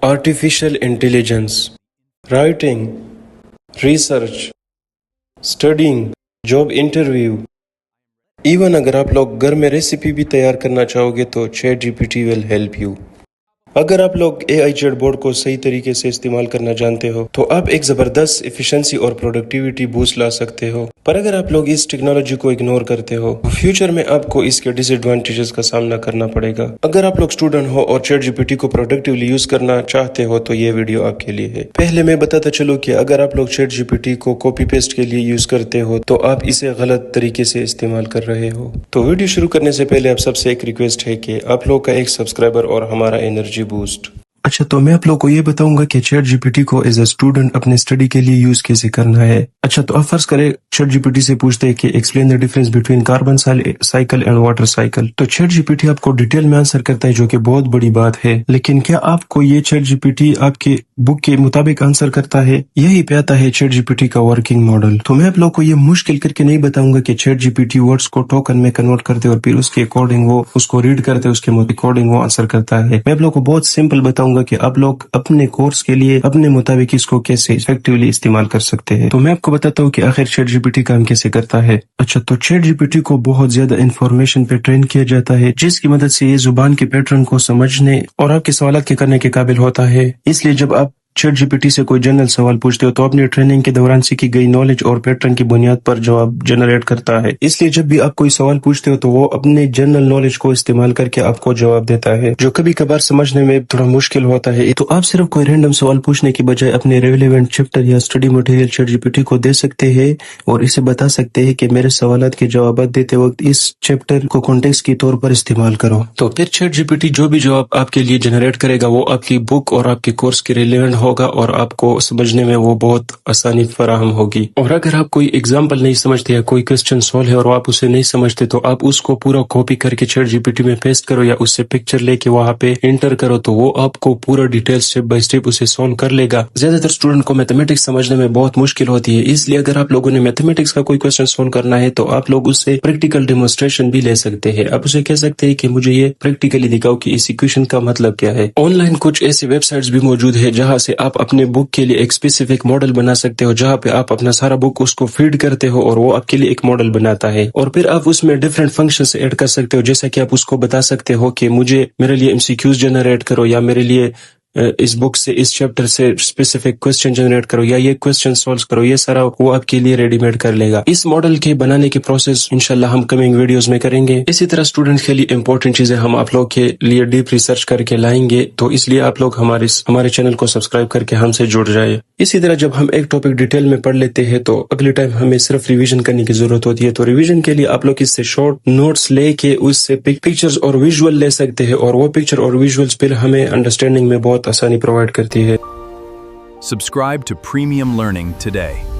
Artificial intelligence, writing, research, studying, job interview, even اگر آپ لوگ گھر میں ریسیپی بھی تیار کرنا چاہو گے تو ChatGPT will help you. اگر آپ لوگ اے آئی چیٹ بورڈ کو صحیح طریقے سے استعمال کرنا جانتے ہو تو آپ ایک زبردست ایفیشنسی اور پروڈکٹیوٹی بوسٹ لا سکتے ہو، پر اگر آپ لوگ اس ٹیکنالوجی کو اگنور کرتے ہو تو فیوچر میں آپ کو اس کے ڈس ایڈوانٹیجز کا سامنا کرنا پڑے گا۔ اگر آپ لوگ اسٹوڈنٹ ہو اور چیٹ جی پی ٹی کو پروڈکٹیولی یوز کرنا چاہتے ہو تو یہ ویڈیو آپ کے لیے ہے۔ پہلے میں بتاتا چلوں کہ اگر آپ لوگ چیٹ جی پی ٹی کو کاپی پیسٹ کے لیے یوز کرتے ہو تو آپ اسے غلط طریقے سے استعمال کر رہے ہو۔ تو ویڈیو شروع کرنے سے پہلے آپ سب سے ایک ریکویسٹ ہے کہ آپ لوگ کا ایک سبسکرائبر اور ہمارا انرجی بوسٹ۔ اچھا، تو میں آپ لوگ کو یہ بتاؤں گا کہ چیٹ جی پی ٹی کو ایز اے اسٹوڈنٹ اپنے اسٹڈی کے لیے یوز کیسے کرنا ہے۔ اچھا، تو آپ فرض کریں چیٹ جی پی ٹی سے پوچھتے ہیں کہ explain the difference between carbon cycle and water cycle, تو چیٹ جی پی ٹی آپ کو ڈیٹیل میں آنسر کرتا ہے، جو کہ بہت بڑی بات ہے۔ لیکن کیا آپ کو یہ چیٹ جی پی ٹی آپ کے بک کے مطابق آنسر کرتا ہے؟ یہی پہ آتا ہے چیٹ جی پی ٹی کا ورکنگ ماڈل۔ تو میں آپ لوگ کو یہ مشکل کر کے نہیں بتاؤں گا کہ ChatGPT words کو ٹوکن میں کنورٹ کرتے اور پھر اس کے اکارڈنگ وہ اس کو ریڈ کرتے، اس کے اکارڈنگ وہ آنسر کرتا ہے۔ میں آپ لوگ کو بہت سمپل بتاؤں گا کہ آپ لوگ اپنے کورس کے لیے اپنے مطابق اس کو کیسے ایفیکٹولی استعمال کر سکتے ہیں۔ تو میں آپ کو بتاتا ہوں کہ آخر چیٹ جی پی ٹی کام کیسے کرتا ہے۔ اچھا، تو چیٹ جی پی ٹی کو بہت زیادہ انفارمیشن پہ ٹرین کیا جاتا ہے، جس کی مدد سے یہ زبان کے پیٹرن کو سمجھنے اور آپ کے سوالات کے کرنے کے قابل ہوتا ہے۔ اس لیے جب آپ چیٹ جی پی ٹی سے کوئی جنرل سوال پوچھتے ہو تو اپنی ٹریننگ کے دوران سیکھی گئی نالج اور پیٹرن کی بنیاد پر جواب جنریٹ کرتا ہے۔ اس لیے جب بھی آپ کوئی سوال پوچھتے ہو تو وہ اپنے جنرل نالج کو استعمال کر کے آپ کو جواب دیتا ہے، جو کبھی کبھار سمجھنے میں تھوڑا مشکل ہوتا ہے۔ تو آپ صرف کوئی رینڈم سوال پوچھنے کی بجائے اپنے ریلیونٹ چیپٹر یا study material ChatGPT کو دے سکتے ہیں اور اسے بتا سکتے ہیں کہ میرے سوالات کے جوابات دیتے وقت اس چیپٹر کو کانٹیکسٹ کے طور پر استعمال کرو۔ تو پھر چیٹ جی پی ٹی جو بھی جواب آپ کے لیے جنریٹ کرے گا وہ آپ کی بک اور آپ کے کورس کے ریلیونٹ ہوگا اور آپ کو سمجھنے میں وہ بہت آسانی فراہم ہوگی۔ اور اگر آپ کوئی ایگزامپل نہیں سمجھتے یا کوئی کوسچن سولو ہے اور آپ اسے نہیں سمجھتے تو آپ اس کو پورا کاپی کر کے چیٹ جی پی ٹی میں پیسٹ کرو یا اس سے پکچر لے کے وہاں پہ انٹر کرو تو وہ آپ کو پورا ڈیٹیل سٹیپ بائی سٹیپ اسے سولو کر لے گا۔ زیادہ تر اسٹوڈنٹ کو میتھمیٹکس سمجھنے میں بہت مشکل ہوتی ہے، اس لیے اگر آپ لوگوں نے میتھمیٹکس کا کوئی کوسچن سولو کرنا ہے تو آپ لوگ اس سے پریکٹیکل ڈیمونسٹریشن بھی لے سکتے ہیں۔ آپ اسے کہہ سکتے ہیں کہ مجھے یہ پریکٹیکلی دکھاؤ کہ اس ایکویشن کا مطلب کیا ہے۔ آن لائن کچھ ایسی ویب سائٹس بھی موجود ہے جہاں سے آپ اپنے بک کے لیے ایک اسپیسیفک ماڈل بنا سکتے ہو، جہاں پہ آپ اپنا سارا بک اس کو فیڈ کرتے ہو اور وہ آپ کے لیے ایک ماڈل بناتا ہے، اور پھر آپ اس میں ڈفرینٹ فنکشنز ایڈ کر سکتے ہو، جیسا کہ آپ اس کو بتا سکتے ہو کہ مجھے میرے لیے MCQs جنریٹ کرو یا میرے لیے اس بک سے اس چیپٹر سے اسپیسیفک کوسچن جنریٹ کرو یا یہ کوسچن سولو کرو، یہ سارا وہ آپ کے لیے ریڈی میڈ کر لے گا۔ اس ماڈل کے بنانے کی پروسیس انشاءاللہ ہم کمنگ ویڈیوز میں کریں گے۔ اسی طرح اسٹوڈنٹ کے لیے امپورٹنٹ چیزیں ہم آپ لوگ کے لیے ڈیپ ریسرچ کر کے لائیں گے، تو اس لیے آپ لوگ ہمارے چینل کو سبسکرائب کر کے ہم سے جڑ جائے۔ اسی طرح جب ہم ایک ٹاپک ڈیٹیل میں پڑھ لیتے ہیں تو اگلے ٹائم ہمیں صرف ریویژن کرنے کی ضرورت ہوتی ہے، تو ریویژن کے لیے آپ لوگ اس سے شارٹ نوٹس لے کے اس سے پکچرز اور ویژول لے سکتے ہیں، اور وہ پکچر اور ویژولز پھر ہمیں انڈرسٹینڈنگ میں بہت آسانی پرووائڈ کرتی ہے۔ Subscribe to Premium Learning today.